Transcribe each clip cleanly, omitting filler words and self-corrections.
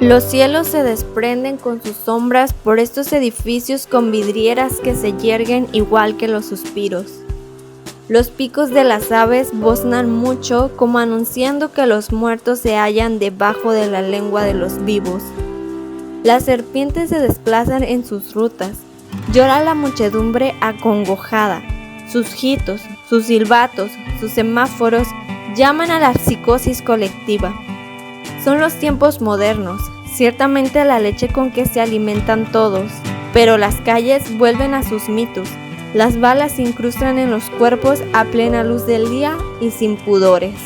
Los cielos se desprenden con sus sombras por estos edificios con vidrieras que se yerguen igual que los suspiros. Los picos de las aves boznan mucho, como anunciando que los muertos se hallan debajo de la lengua de los vivos. Las serpientes se desplazan en sus rutas. Llora la muchedumbre acongojada. Sus jitos, sus silbatos, sus semáforos llaman a la psicosis colectiva. Son los tiempos modernos, ciertamente la leche con que se alimentan todos, pero las calles vuelven a sus mitos. Las balas se incrustan en los cuerpos a plena luz del día y sin pudores.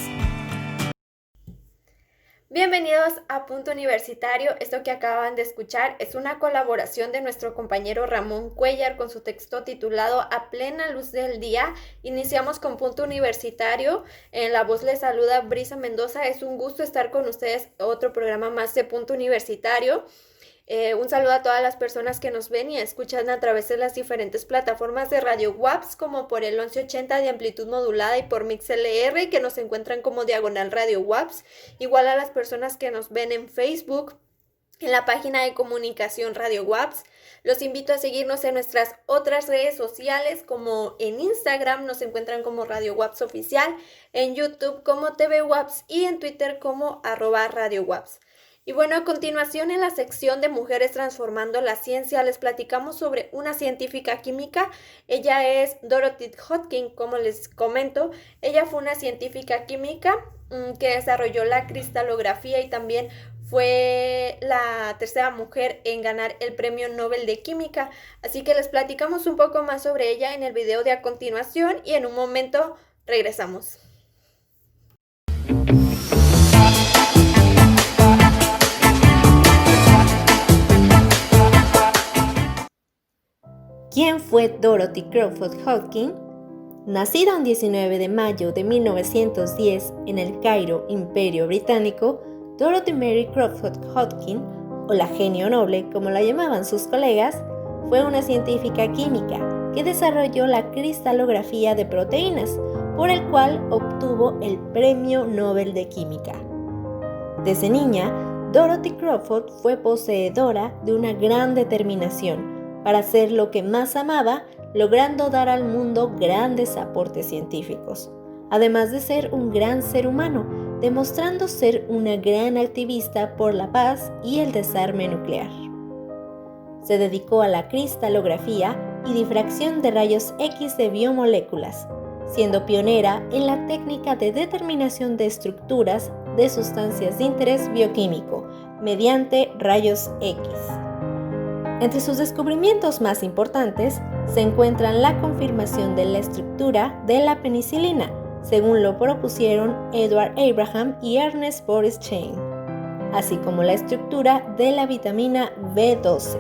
Bienvenidos a Punto Universitario. Esto que acaban de escuchar es una colaboración de nuestro compañero Ramón Cuellar con su texto titulado A plena luz del día. Iniciamos con Punto Universitario. En la voz les saluda Brisa Mendoza. Es un gusto estar con ustedes, otro programa más de Punto Universitario. Un saludo a todas las personas que nos ven y escuchan a través de las diferentes plataformas de Radio WAPS, como por el 1180 de amplitud modulada y por MixLR, que nos encuentran como Diagonal Radio WAPS. Igual a las personas que nos ven en Facebook, en la página de comunicación Radio WAPS. Los invito a seguirnos en nuestras otras redes sociales, como en Instagram nos encuentran como Radio WAPS Oficial, en YouTube como TV WAPS y en Twitter como @Radio WAPS. Y bueno, a continuación en la sección de Mujeres Transformando la Ciencia les platicamos sobre una científica química. Ella es Dorothy Hodgkin, como les comento. Ella fue una científica química que desarrolló la cristalografía y también fue la tercera mujer en ganar el Premio Nobel de Química. Así que les platicamos un poco más sobre ella en el video de a continuación y en un momento regresamos. ¿Quién fue Dorothy Crawford Hodgkin? Nacida un 19 de mayo de 1910 en el Cairo, Imperio Británico, Dorothy Mary Crawford Hodgkin, o la genio noble como la llamaban sus colegas, fue una científica química que desarrolló la cristalografía de proteínas, por el cual obtuvo el Premio Nobel de Química. Desde niña, Dorothy Crawford fue poseedora de una gran determinación para hacer lo que más amaba, logrando dar al mundo grandes aportes científicos, además de ser un gran ser humano, demostrando ser una gran activista por la paz y el desarme nuclear. Se dedicó a la cristalografía y difracción de rayos X de biomoléculas, siendo pionera en la técnica de determinación de estructuras de sustancias de interés bioquímico mediante rayos X. Entre sus descubrimientos más importantes se encuentran la confirmación de la estructura de la penicilina, según lo propusieron Edward Abraham y Ernest Boris Chain, así como la estructura de la vitamina B12.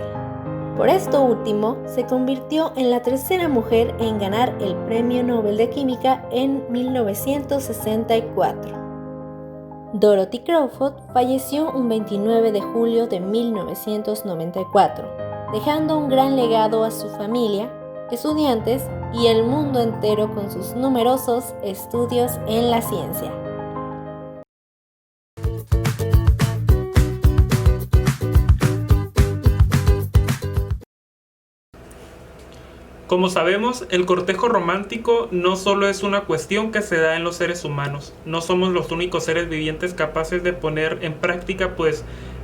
Por esto último, se convirtió en la tercera mujer en ganar el Premio Nobel de Química en 1964. Dorothy Crawford falleció un 29 de julio de 1994. Dejando un gran legado a su familia, estudiantes y el mundo entero con sus numerosos estudios en la ciencia. Como sabemos, el cortejo romántico no solo es una cuestión que se da en los seres humanos. No somos los únicos seres vivientes capaces de poner en práctica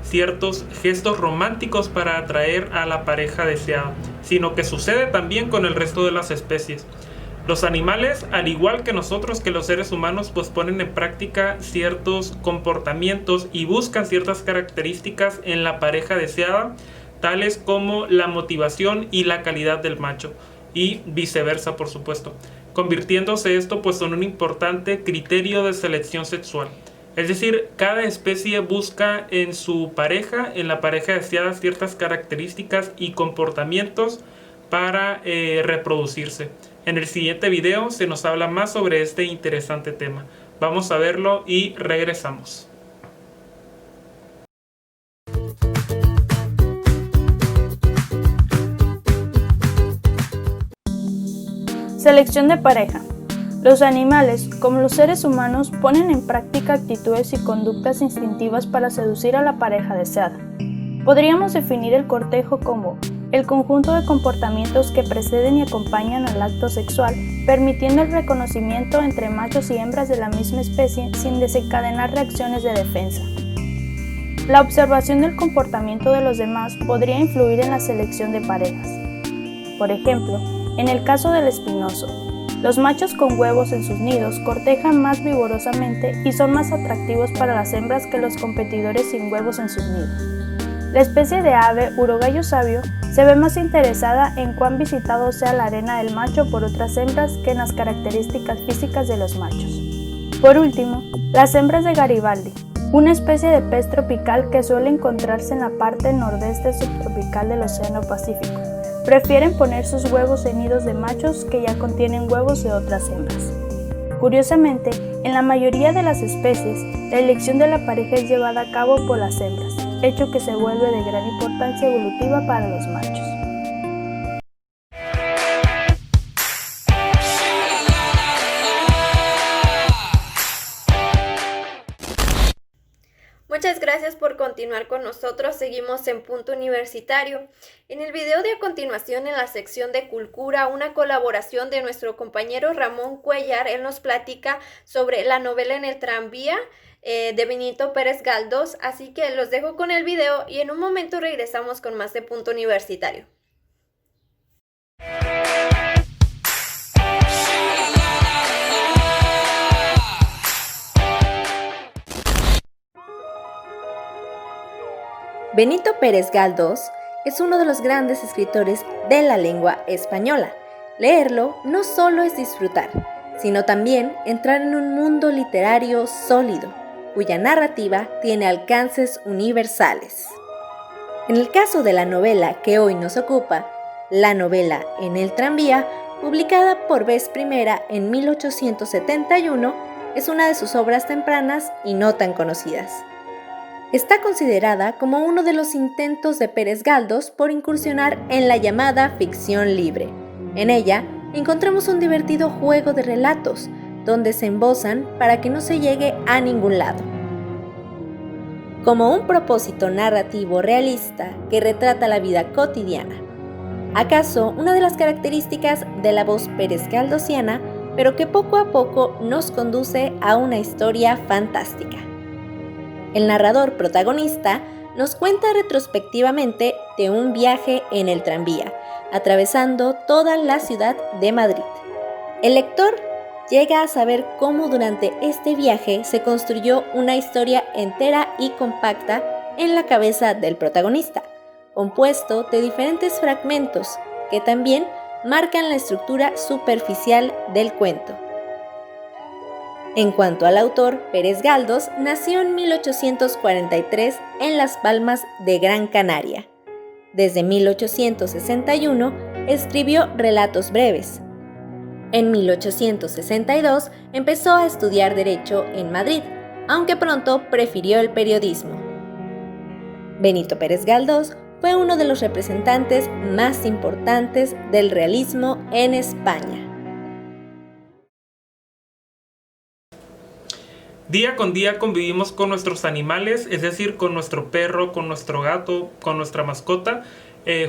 ciertos gestos románticos para atraer a la pareja deseada, sino que sucede también con el resto de las especies. Los animales, al igual que nosotros, que los seres humanos, ponen en práctica ciertos comportamientos y buscan ciertas características en la pareja deseada, tales como la motivación y la calidad del macho, y viceversa, por supuesto, convirtiéndose esto en un importante criterio de selección sexual. Es decir, cada especie busca en su pareja, en la pareja deseada, ciertas características y comportamientos para reproducirse. En el siguiente video se nos habla más sobre este interesante tema. Vamos a verlo y regresamos. Selección de pareja. Los animales, como los seres humanos, ponen en práctica actitudes y conductas instintivas para seducir a la pareja deseada. Podríamos definir el cortejo como el conjunto de comportamientos que preceden y acompañan al acto sexual, permitiendo el reconocimiento entre machos y hembras de la misma especie sin desencadenar reacciones de defensa. La observación del comportamiento de los demás podría influir en la selección de parejas. Por ejemplo, en el caso del espinoso, los machos con huevos en sus nidos cortejan más vigorosamente y son más atractivos para las hembras que los competidores sin huevos en sus nidos. La especie de ave urogallo sabio se ve más interesada en cuán visitado sea la arena del macho por otras hembras que en las características físicas de los machos. Por último, las hembras de Garibaldi, una especie de pez tropical que suele encontrarse en la parte nordeste subtropical del Océano Pacífico, prefieren poner sus huevos en nidos de machos que ya contienen huevos de otras hembras. Curiosamente, en la mayoría de las especies, la elección de la pareja es llevada a cabo por las hembras, hecho que se vuelve de gran importancia evolutiva para los machos. Muchas gracias por continuar con nosotros. Seguimos en Punto Universitario. En el video de a continuación, en la sección de Cultura, una colaboración de nuestro compañero Ramón Cuellar, él nos platica sobre la novela En el tranvía de Benito Pérez Galdós. Así que los dejo con el video y en un momento regresamos con más de Punto Universitario. Benito Pérez Galdós es uno de los grandes escritores de la lengua española. Leerlo no solo es disfrutar, sino también entrar en un mundo literario sólido, cuya narrativa tiene alcances universales. En el caso de la novela que hoy nos ocupa, la novela En el tranvía, publicada por vez primera en 1871, es una de sus obras tempranas y no tan conocidas. Está considerada como uno de los intentos de Pérez Galdós por incursionar en la llamada ficción libre. En ella encontramos un divertido juego de relatos, donde se embozan para que no se llegue a ningún lado. Como un propósito narrativo realista que retrata la vida cotidiana. ¿Acaso una de las características de la voz Pérez Galdosiana, pero que poco a poco nos conduce a una historia fantástica? El narrador protagonista nos cuenta retrospectivamente de un viaje en el tranvía, atravesando toda la ciudad de Madrid. El lector llega a saber cómo durante este viaje se construyó una historia entera y compacta en la cabeza del protagonista, compuesto de diferentes fragmentos que también marcan la estructura superficial del cuento. En cuanto al autor, Pérez Galdós nació en 1843 en Las Palmas de Gran Canaria. Desde 1861 escribió relatos breves. En 1862 empezó a estudiar Derecho en Madrid, aunque pronto prefirió el periodismo. Benito Pérez Galdós fue uno de los representantes más importantes del realismo en España. Día con día convivimos con nuestros animales, es decir, con nuestro perro, con nuestro gato, con nuestra mascota.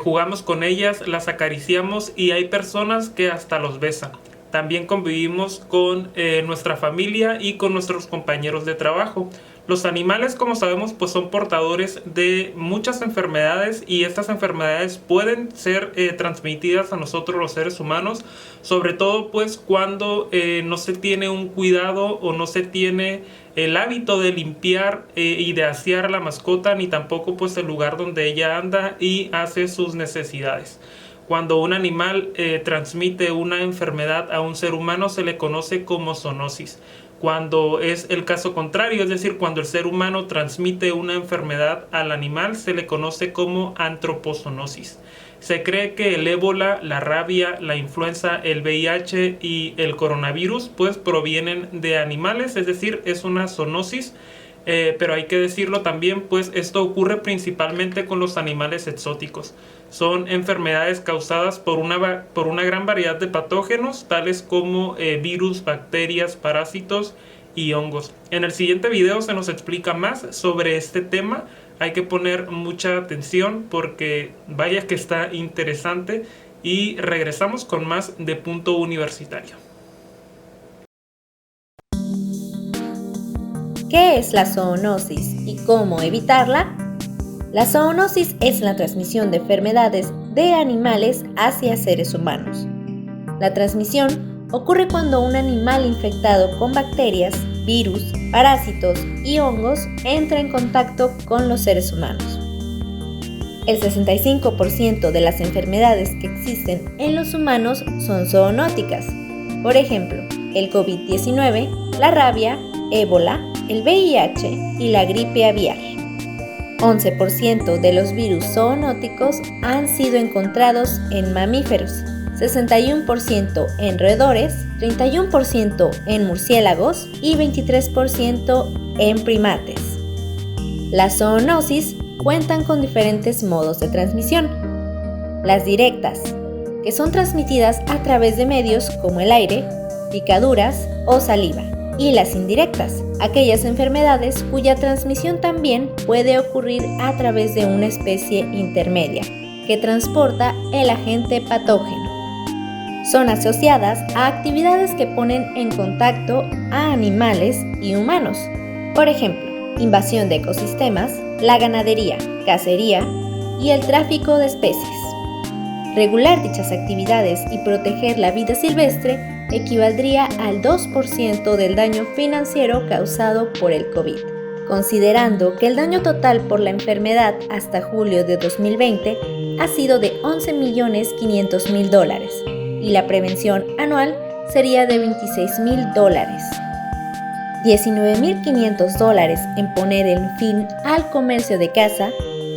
Jugamos con ellas, las acariciamos y hay personas que hasta los besan. También convivimos con nuestra familia y con nuestros compañeros de trabajo. Los animales, como sabemos, pues son portadores de muchas enfermedades y estas enfermedades pueden ser transmitidas a nosotros los seres humanos, sobre todo pues cuando no se tiene un cuidado o no se tiene el hábito de limpiar y de asear a la mascota, ni tampoco pues el lugar donde ella anda y hace sus necesidades. Cuando un animal transmite una enfermedad a un ser humano se le conoce como zoonosis. Cuando es el caso contrario, es decir, cuando el ser humano transmite una enfermedad al animal, se le conoce como antropozoonosis. Se cree que el ébola, la rabia, la influenza, el VIH y el coronavirus pues provienen de animales, es decir, es una zoonosis pero hay que decirlo también, pues esto ocurre principalmente con los animales exóticos. Son enfermedades causadas por una gran variedad de patógenos, tales como virus, bacterias, parásitos y hongos. En el siguiente video se nos explica más sobre este tema. Hay que poner mucha atención porque vaya que está interesante, y regresamos con más de Punto Universitario. ¿Qué es la zoonosis y cómo evitarla? La zoonosis es la transmisión de enfermedades de animales hacia seres humanos. La transmisión ocurre cuando un animal infectado con bacterias, virus, parásitos y hongos entra en contacto con los seres humanos. El 65% de las enfermedades que existen en los humanos son zoonóticas. Por ejemplo, el COVID-19, la rabia, ébola, el VIH y la gripe aviar. 11% de los virus zoonóticos han sido encontrados en mamíferos, 61% en roedores, 31% en murciélagos y 23% en primates. Las zoonosis cuentan con diferentes modos de transmisión. Las directas, que son transmitidas a través de medios como el aire, picaduras o saliva. Y las indirectas, aquellas enfermedades cuya transmisión también puede ocurrir a través de una especie intermedia, que transporta el agente patógeno. Son asociadas a actividades que ponen en contacto a animales y humanos. Por ejemplo, invasión de ecosistemas, la ganadería, cacería y el tráfico de especies. Regular dichas actividades y proteger la vida silvestre equivaldría al 2% del daño financiero causado por el COVID. Considerando que el daño total por la enfermedad hasta julio de 2020 ha sido de $11.500.000 y la prevención anual sería de $26.000. $19.500 en poner el fin al comercio de caza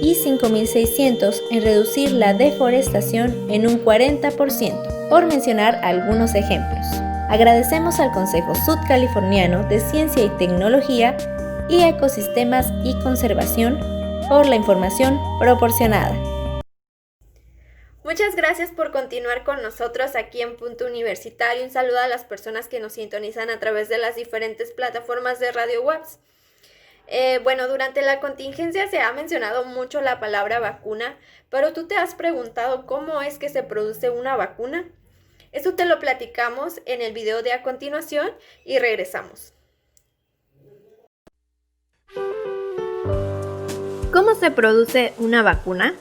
y $5.600 en reducir la deforestación en un 40%, por mencionar algunos ejemplos. Agradecemos al Consejo Sudcaliforniano de Ciencia y Tecnología y Ecosistemas y Conservación por la información proporcionada. Muchas gracias por continuar con nosotros aquí en Punto Universitario. Un saludo a las personas que nos sintonizan a través de las diferentes plataformas de radio webs. Durante la contingencia se ha mencionado mucho la palabra vacuna, pero ¿tú te has preguntado cómo es que se produce una vacuna? Esto te lo platicamos en el video de a continuación y regresamos. ¿Cómo se produce una vacuna?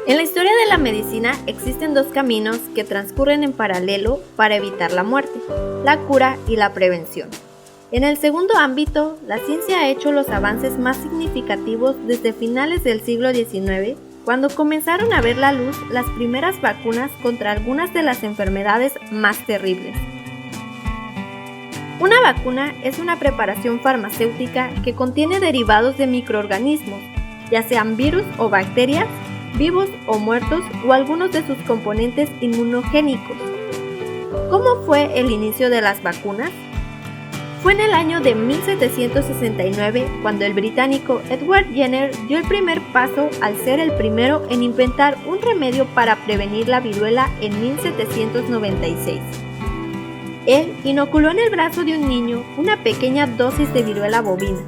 En la historia de la medicina existen dos caminos que transcurren en paralelo para evitar la muerte: la cura y la prevención. En el segundo ámbito, la ciencia ha hecho los avances más significativos desde finales del siglo XIX, cuando comenzaron a ver la luz las primeras vacunas contra algunas de las enfermedades más terribles. Una vacuna es una preparación farmacéutica que contiene derivados de microorganismos, ya sean virus o bacterias, vivos o muertos, o algunos de sus componentes inmunogénicos. ¿Cómo fue el inicio de las vacunas? Fue en el año de 1769 cuando el británico Edward Jenner dio el primer paso al ser el primero en inventar un remedio para prevenir la viruela en 1796. Él inoculó en el brazo de un niño una pequeña dosis de viruela bovina.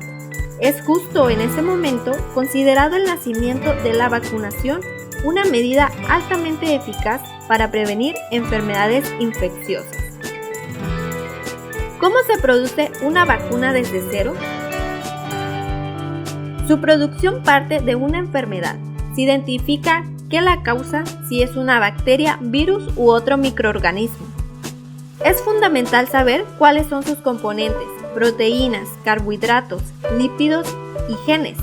Es justo en ese momento considerado el nacimiento de la vacunación una medida altamente eficaz para prevenir enfermedades infecciosas. ¿Cómo se produce una vacuna desde cero? Su producción parte de una enfermedad. Se identifica qué la causa, si es una bacteria, virus u otro microorganismo. Es fundamental saber cuáles son sus componentes, proteínas, carbohidratos, lípidos y genes,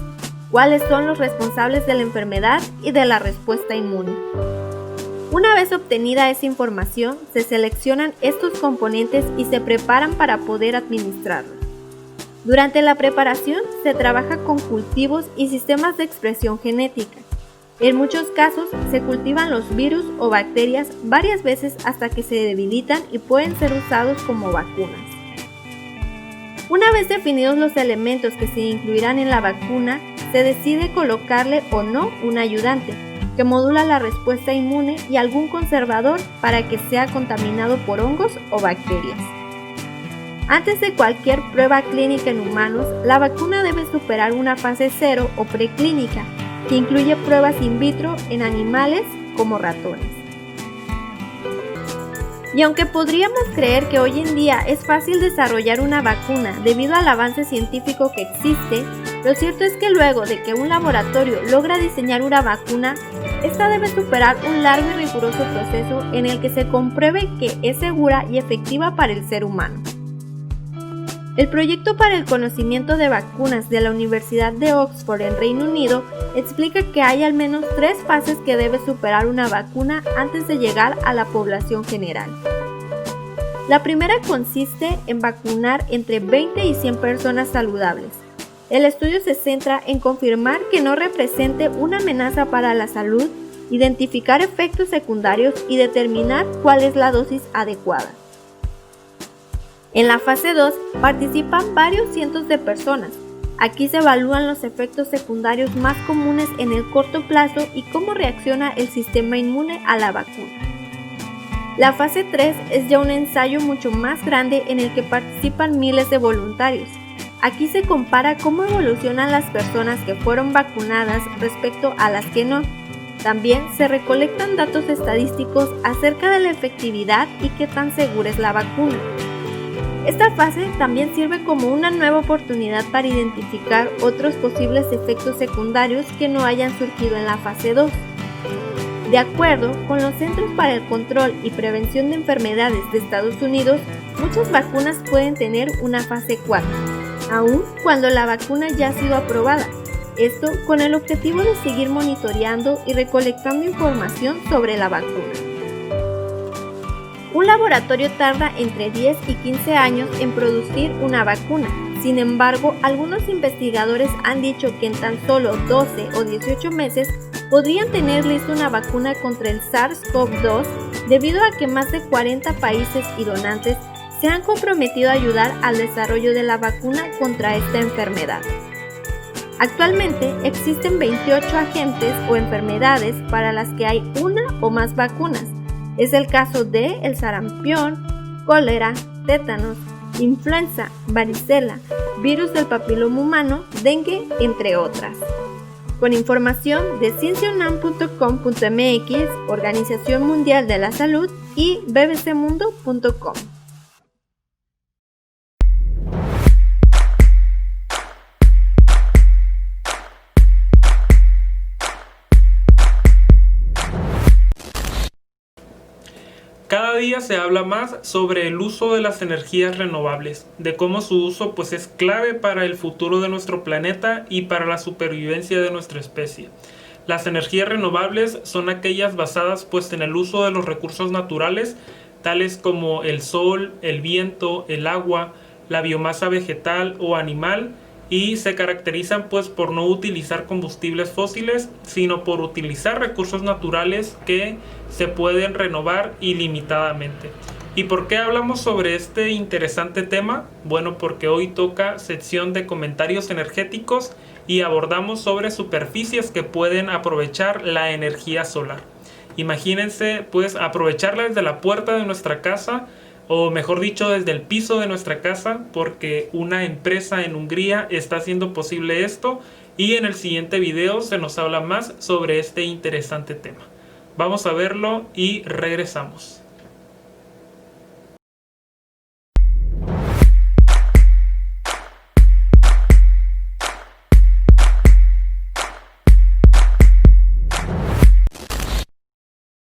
cuáles son los responsables de la enfermedad y de la respuesta inmune. Una vez obtenida esa información, se seleccionan estos componentes y se preparan para poder administrarlos. Durante la preparación se trabaja con cultivos y sistemas de expresión genética. En muchos casos se cultivan los virus o bacterias varias veces hasta que se debilitan y pueden ser usados como vacunas. Una vez definidos los elementos que se incluirán en la vacuna, se decide colocarle o no un ayudante, que modula la respuesta inmune y algún conservador para que sea contaminado por hongos o bacterias. Antes de cualquier prueba clínica en humanos, la vacuna debe superar una fase 0 o preclínica, que incluye pruebas in vitro en animales como ratones. Y aunque podríamos creer que hoy en día es fácil desarrollar una vacuna debido al avance científico que existe, lo cierto es que luego de que un laboratorio logra diseñar una vacuna, esta debe superar un largo y riguroso proceso en el que se compruebe que es segura y efectiva para el ser humano. El proyecto para el conocimiento de vacunas de la Universidad de Oxford en Reino Unido explica que hay al menos 3 fases que debe superar una vacuna antes de llegar a la población general. La primera consiste en vacunar entre 20 y 100 personas saludables. El estudio se centra en confirmar que no represente una amenaza para la salud, identificar efectos secundarios y determinar cuál es la dosis adecuada. En la fase 2 participan varios cientos de personas. Aquí se evalúan los efectos secundarios más comunes en el corto plazo y cómo reacciona el sistema inmune a la vacuna. La fase 3 es ya un ensayo mucho más grande en el que participan miles de voluntarios. Aquí se compara cómo evolucionan las personas que fueron vacunadas respecto a las que no. También se recolectan datos estadísticos acerca de la efectividad y qué tan segura es la vacuna. Esta fase también sirve como una nueva oportunidad para identificar otros posibles efectos secundarios que no hayan surgido en la fase 2. De acuerdo con los Centros para el Control y Prevención de Enfermedades de Estados Unidos, muchas vacunas pueden tener una fase 4, aun cuando la vacuna ya ha sido aprobada. Esto con el objetivo de seguir monitoreando y recolectando información sobre la vacuna. Un laboratorio tarda entre 10 y 15 años en producir una vacuna. Sin embargo, algunos investigadores han dicho que en tan solo 12 o 18 meses podrían tener lista una vacuna contra el SARS-CoV-2 debido a que más de 40 países y donantes se han comprometido a ayudar al desarrollo de la vacuna contra esta enfermedad. Actualmente existen 28 agentes o enfermedades para las que hay una o más vacunas. Es el caso de el sarampión, cólera, tétanos, influenza, varicela, virus del papiloma humano, dengue, entre otras. Con información de cienciaunam.com.mx, Organización Mundial de la Salud y bbcmundo.com. Cada día se habla más sobre el uso de las energías renovables, de cómo su uso pues es clave para el futuro de nuestro planeta y para la supervivencia de nuestra especie. Las energías renovables son aquellas basadas pues en el uso de los recursos naturales, tales como el sol, el viento, el agua, la biomasa vegetal o animal, y se caracterizan pues por no utilizar combustibles fósiles, sino por utilizar recursos naturales que se pueden renovar ilimitadamente. ¿Y por qué hablamos sobre este interesante tema? Bueno, porque hoy toca sección de comentarios energéticos y abordamos sobre superficies que pueden aprovechar la energía solar. Imagínense pues aprovecharla desde la puerta de nuestra casa, o mejor dicho, desde el piso de nuestra casa, porque una empresa en Hungría está haciendo posible esto, y en el siguiente video se nos habla más sobre este interesante tema. Vamos a verlo y regresamos.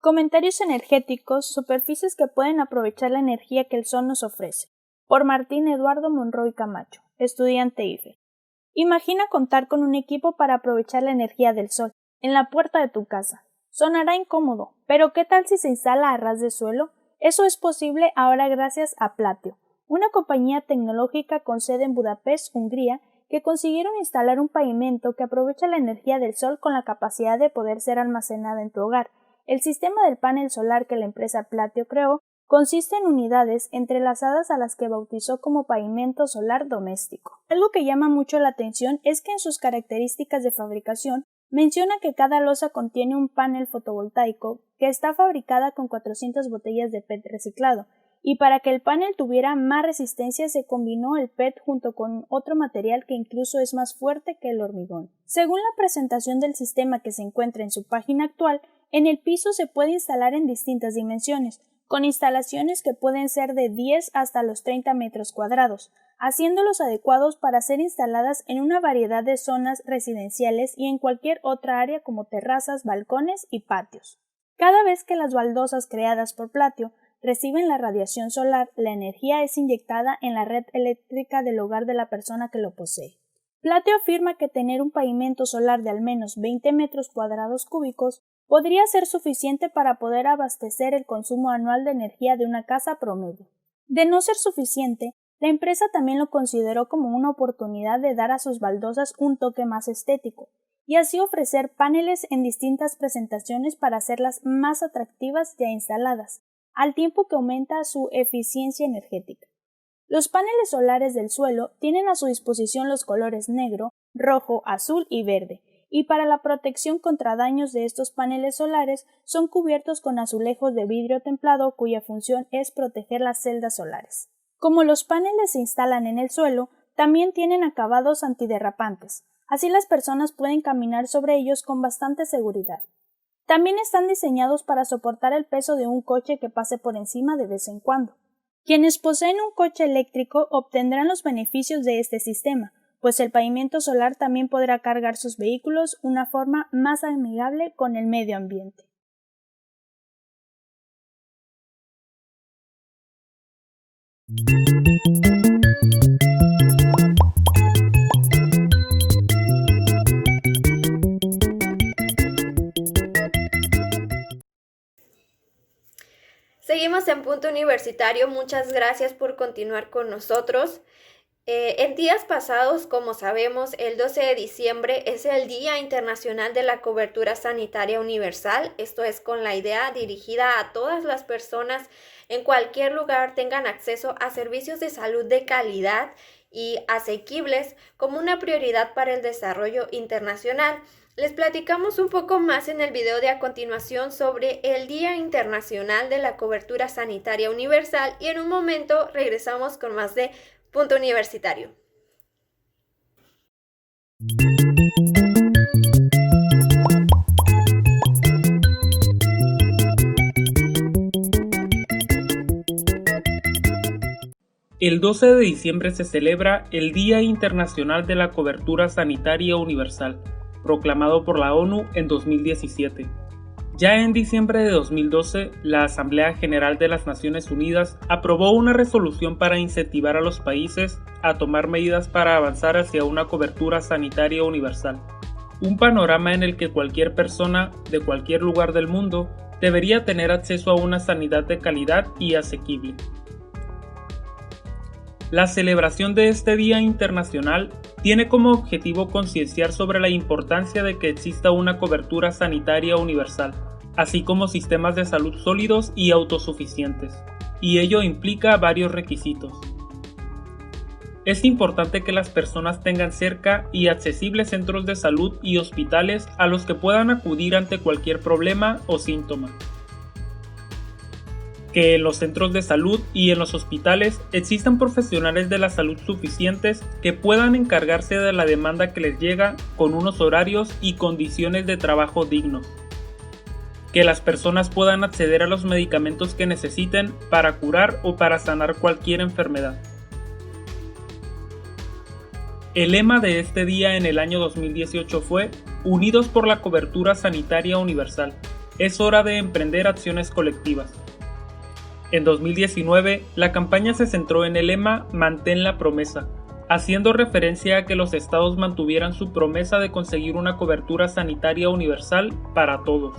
Comentarios energéticos, superficies que pueden aprovechar la energía que el sol nos ofrece. Por Martín Eduardo Monroy Camacho, estudiante IFE. Imagina contar con un equipo para aprovechar la energía del sol en la puerta de tu casa. Sonará incómodo, pero ¿qué tal si se instala a ras de suelo? Eso es posible ahora gracias a Platio, una compañía tecnológica con sede en Budapest, Hungría, que consiguieron instalar un pavimento que aprovecha la energía del sol con la capacidad de poder ser almacenada en tu hogar. El sistema del panel solar que la empresa Platio creó Consiste en unidades entrelazadas a las que bautizó como pavimento solar doméstico. Algo que llama mucho la atención es que en sus características de fabricación menciona que cada losa contiene un panel fotovoltaico que está fabricada con 400 botellas de PET reciclado, y para que el panel tuviera más resistencia se combinó el PET junto con otro material que incluso es más fuerte que el hormigón. Según la presentación del sistema que se encuentra en su página actual, en el piso se puede instalar en distintas dimensiones, con instalaciones que pueden ser de 10 hasta los 30 metros cuadrados, haciéndolos adecuados para ser instaladas en una variedad de zonas residenciales y en cualquier otra área como terrazas, balcones y patios. Cada vez que las baldosas creadas por Platio reciben la radiación solar, la energía es inyectada en la red eléctrica del hogar de la persona que lo posee. Platio afirma que tener un pavimento solar de al menos 20 metros cuadrados cúbicos podría ser suficiente para poder abastecer el consumo anual de energía de una casa promedio. De no ser suficiente, la empresa también lo consideró como una oportunidad de dar a sus baldosas un toque más estético, y así ofrecer paneles en distintas presentaciones para hacerlas más atractivas ya instaladas, al tiempo que aumenta su eficiencia energética. Los paneles solares del suelo tienen a su disposición los colores negro, rojo, azul y verde, y para la protección contra daños de estos paneles solares son cubiertos con azulejos de vidrio templado cuya función es proteger las celdas solares. Como los paneles se instalan en el suelo, también tienen acabados antiderrapantes, así las personas pueden caminar sobre ellos con bastante seguridad. También están diseñados para soportar el peso de un coche que pase por encima de vez en cuando. Quienes poseen un coche eléctrico obtendrán los beneficios de este sistema, pues el pavimento solar también podrá cargar sus vehículos de una forma más amigable con el medio ambiente. Seguimos en Punto Universitario. Muchas gracias por continuar con nosotros. En días pasados, como sabemos, el 12 de diciembre es el Día Internacional de la Cobertura Sanitaria Universal. Esto es con la idea dirigida a todas las personas en cualquier lugar tengan acceso a servicios de salud de calidad y asequibles como una prioridad para el desarrollo internacional. Les platicamos un poco más en el video de a continuación sobre el Día Internacional de la Cobertura Sanitaria Universal y en un momento regresamos con más de Punto Universitario. El 12 de diciembre se celebra el Día Internacional de la Cobertura Sanitaria Universal, proclamado por la ONU en 2017. Ya en diciembre de 2012, la Asamblea General de las Naciones Unidas aprobó una resolución para incentivar a los países a tomar medidas para avanzar hacia una cobertura sanitaria universal, un panorama en el que cualquier persona de cualquier lugar del mundo debería tener acceso a una sanidad de calidad y asequible. La celebración de este Día Internacional tiene como objetivo concienciar sobre la importancia de que exista una cobertura sanitaria universal, así como sistemas de salud sólidos y autosuficientes, y ello implica varios requisitos. Es importante que las personas tengan cerca y accesibles centros de salud y hospitales a los que puedan acudir ante cualquier problema o síntoma. Que en los centros de salud y en los hospitales existan profesionales de la salud suficientes que puedan encargarse de la demanda que les llega con unos horarios y condiciones de trabajo dignos. Que las personas puedan acceder a los medicamentos que necesiten para curar o para sanar cualquier enfermedad. El lema de este día en el año 2018 fue Unidos por la Cobertura Sanitaria Universal. Es hora de emprender acciones colectivas. En 2019, la campaña se centró en el lema Mantén la promesa, haciendo referencia a que los estados mantuvieran su promesa de conseguir una cobertura sanitaria universal para todos.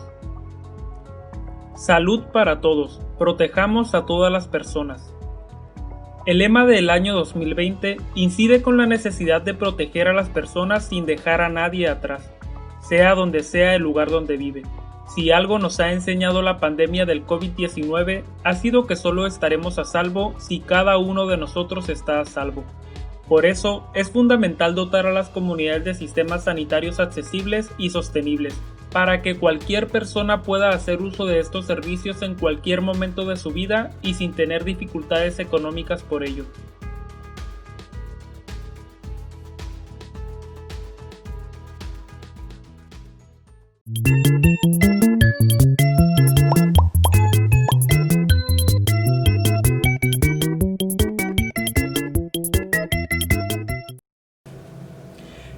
Salud para todos, protejamos a todas las personas. El lema del año 2020 incide con la necesidad de proteger a las personas sin dejar a nadie atrás, sea donde sea el lugar donde vive, Si algo nos ha enseñado la pandemia del COVID-19, ha sido que solo estaremos a salvo si cada uno de nosotros está a salvo. Por eso, es fundamental dotar a las comunidades de sistemas sanitarios accesibles y sostenibles, para que cualquier persona pueda hacer uso de estos servicios en cualquier momento de su vida y sin tener dificultades económicas por ello.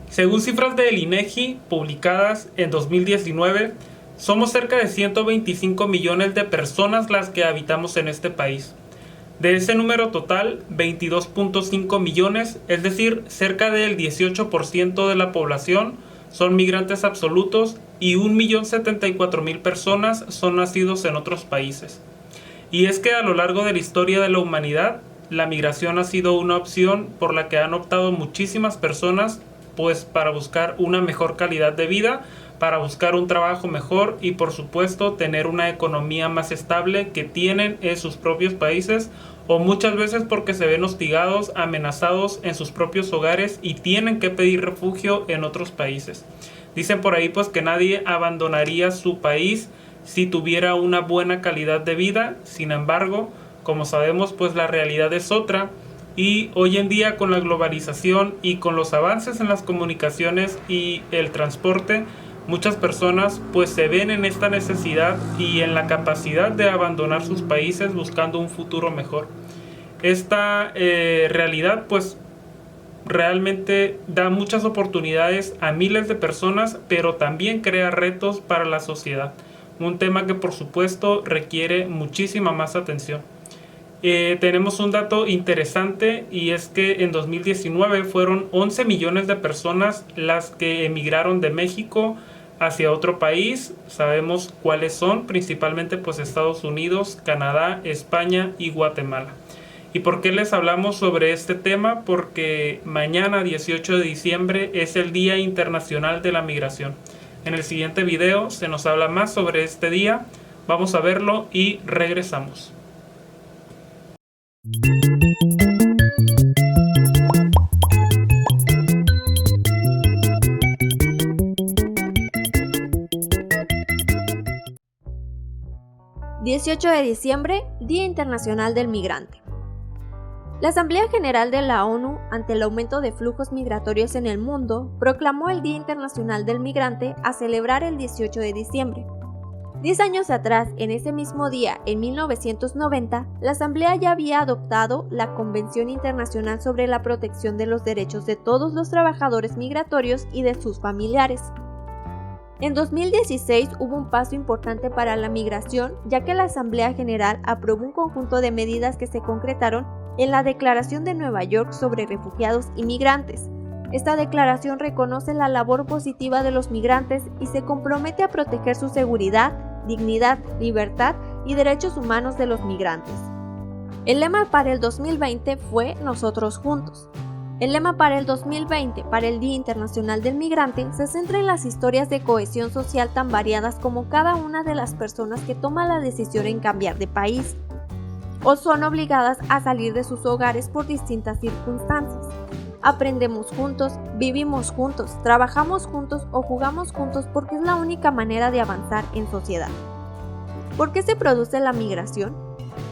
Según cifras del INEGI publicadas en 2019, somos cerca de 125 millones de personas las que habitamos en este país. De ese número total, 22.5 millones, es decir, cerca del 18% de la población, son migrantes absolutos y 1.074.000 personas son nacidos en otros países. Y es que a lo largo de la historia de la humanidad, la migración ha sido una opción por la que han optado muchísimas personas, pues para buscar una mejor calidad de vida, para buscar un trabajo mejor y por supuesto tener una economía más estable que tienen en sus propios países, o muchas veces porque se ven hostigados, amenazados en sus propios hogares y tienen que pedir refugio en otros países. Dicen por ahí pues que nadie abandonaría su país si tuviera una buena calidad de vida. Sin embargo, como sabemos, pues la realidad es otra. Y hoy en día, con la globalización y con los avances en las comunicaciones y el transporte, muchas personas pues se ven en esta necesidad y en la capacidad de abandonar sus países buscando un futuro mejor. Esta realidad pues realmente da muchas oportunidades a miles de personas, pero también crea retos para la sociedad. Un tema que por supuesto requiere muchísima más atención. Tenemos un dato interesante y es que en 2019 fueron 11 millones de personas las que emigraron de México hacia otro país. Sabemos cuáles son, principalmente pues Estados Unidos, Canadá, España y Guatemala. ¿Y por qué les hablamos sobre este tema? Porque mañana 18 de diciembre es el Día Internacional de la Migración. En el siguiente video se nos habla más sobre este día. Vamos a verlo y regresamos. ...18 de diciembre, Día Internacional del Migrante. La Asamblea General de la ONU, ante el aumento de flujos migratorios en el mundo, proclamó el Día Internacional del Migrante a celebrar el 18 de diciembre. 10 años atrás, en ese mismo día, en 1990, la Asamblea ya había adoptado la Convención Internacional sobre la Protección de los Derechos de todos los trabajadores migratorios y de sus familiares. En 2016 hubo un paso importante para la migración, ya que la Asamblea General aprobó un conjunto de medidas que se concretaron en la Declaración de Nueva York sobre Refugiados y Migrantes. Esta declaración reconoce la labor positiva de los migrantes y se compromete a proteger su seguridad, dignidad, libertad y derechos humanos de los migrantes. El lema para el 2020 fue Nosotros Juntos. El lema para el 2020, para el Día Internacional del Migrante, se centra en las historias de cohesión social tan variadas como cada una de las personas que toma la decisión en cambiar de país o son obligadas a salir de sus hogares por distintas circunstancias. Aprendemos juntos, vivimos juntos, trabajamos juntos o jugamos juntos porque es la única manera de avanzar en sociedad. ¿Por qué se produce la migración?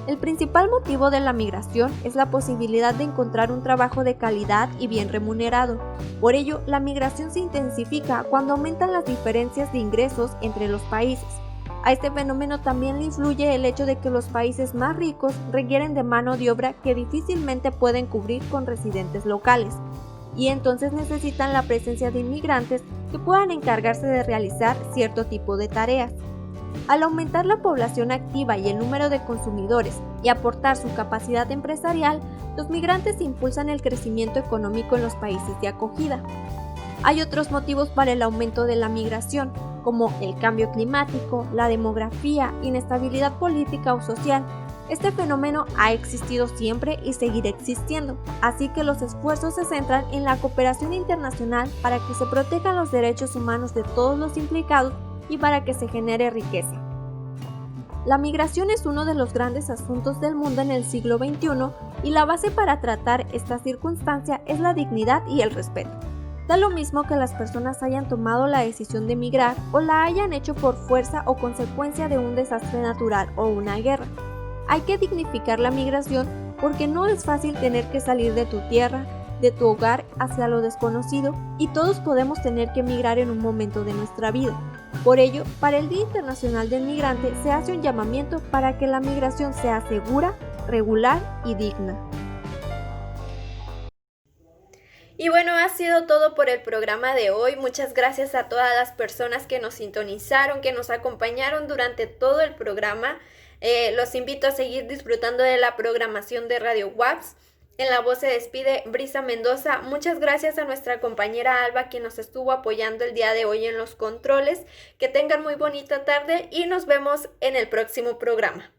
El principal motivo de la migración es la posibilidad de encontrar un trabajo de calidad y bien remunerado. Por ello, la migración se intensifica cuando aumentan las diferencias de ingresos entre los países. A este fenómeno también le influye el hecho de que los países más ricos requieren de mano de obra que difícilmente pueden cubrir con residentes locales, y entonces necesitan la presencia de inmigrantes que puedan encargarse de realizar cierto tipo de tareas. Al aumentar la población activa y el número de consumidores y aportar su capacidad empresarial, los migrantes impulsan el crecimiento económico en los países de acogida. Hay otros motivos para el aumento de la migración, como el cambio climático, la demografía, inestabilidad política o social. Este fenómeno ha existido siempre y seguirá existiendo, así que los esfuerzos se centran en la cooperación internacional para que se protejan los derechos humanos de todos los implicados y para que se genere riqueza. La migración es uno de los grandes asuntos del mundo en el siglo XXI y la base para tratar esta circunstancia es la dignidad y el respeto. Da lo mismo que las personas hayan tomado la decisión de migrar o la hayan hecho por fuerza o consecuencia de un desastre natural o una guerra. Hay que dignificar la migración porque no es fácil tener que salir de tu tierra, de tu hogar hacia lo desconocido, y todos podemos tener que migrar en un momento de nuestra vida. Por ello, para el Día Internacional del Migrante se hace un llamamiento para que la migración sea segura, regular y digna. Y bueno, ha sido todo por el programa de hoy. Muchas gracias a todas las personas que nos sintonizaron, que nos acompañaron durante todo el programa. Los invito a seguir disfrutando de la programación de Radio WAPS. En la voz se despide Brisa Mendoza. Muchas gracias a nuestra compañera Alba, quien nos estuvo apoyando el día de hoy en los controles. Que tengan muy bonita tarde y nos vemos en el próximo programa.